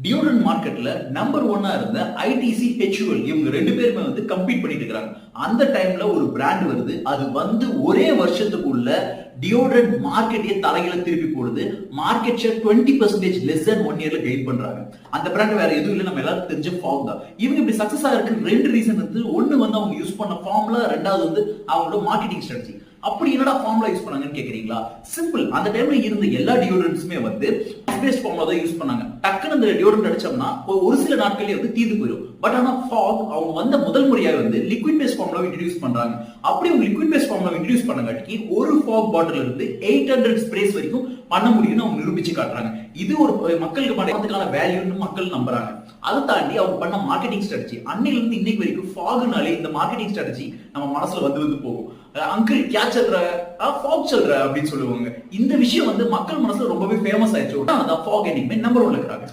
Deodorant மார்க்கெட்ல number ஒன்னா இருந்த ஐடிசி ஹெச்யூஎல் இவங்க ரெண்டு பேருமே வந்து கம்பீட் பண்ணிட்டு இருக்காங்க. அந்த டைம்ல ஒரு பிராண்ட் வருது. அது வந்து ஒரே வருஷத்துக்குள்ள டியோட்ரண்ட் மார்க்கெட்டே தலையில திருப்பி போடுது. மார்க்கெட் ஷேர் 20% லெஸ் than 1 இயர்ல கெயின் பண்றாங்க. அந்த பிராண்ட் வேற எதுவும் இல்ல, நம்ம எல்லாரும் தெரிஞ்ச ஃபார்ம் தான். இவங்க இப்படி சக்சஸ் ஆகிறதுக்கு ரெண்டு ரீசன் இருக்கு. ஒன்னு வந்து அவங்க யூஸ் பண்ண ஃபார்ம்ல, ரெண்டாவது வந்து அவங்களோட மார்க்கெட்டிங் ஸ்ட்ராட்டஜி. அப்படி என்னடா ஃபார்முலா யூஸ் பண்ணாங்கன்னு கேக்குறீங்களா? சிம்பிள். அந்த டைம்ல இருந்த எல்லா டியோடரண்ட்ஸுமே வந்து பேஸ்ட் ஃபார்முலா தான் யூஸ் பண்ணாங்க. டக்குன்னு அந்த டியோடரண்ட் அடிச்சோம்னா ஒரு சில நாட்களே வந்து தீர்ந்து போயிடும். பட் ஆனா ஃபாக் அவங்க வந்த முதல் முறையாக வந்து லிக்விட் பேஸ்ட் ஃபார்முலா இன்ட்ரோடியூஸ் பண்றாங்க. அப்படி அவங்க லிக்விட் பேஸ்ட் ஃபார்முலா இன்ட்ரோடியூஸ் பண்ணங்காட்டி ஒரு ஃபாக் பாட்டில் இருந்து 800 ஸ்ப்ரேஸ் வரைக்கும் பண்ண முடியும்னு அவங்க நிரூபிச்சு காட்டுறாங்க. இது ஒரு மக்களுக்கு பணத்துக்கான வேல்யூன்னு மக்கள் நம்புறாங்க. அதை தாண்டி அவங்க பண்ண மார்க்கெட்டிங் ஸ்ட்ராட்டஜி அன்னையில இருந்து இன்னைக்கு வரைக்கும் ஃபாக்னாலே இந்த மார்க்கெட்டிங் ஸ்ட்ராட்டஜி நம்ம மனசுல வந்து போகும். அங்கிள் கியா சொல்ற ஃபாக் சொல்ற அப்படின்னு சொல்லுவாங்க. இந்த விஷயம் வந்து மக்கள் மனசுல ரொம்பவே ஃபேமஸ் ஆயிடுச்சு. அதான் ஃபாக் என்னைக்குமே நம்பர் 1 இருக்கிறாங்க.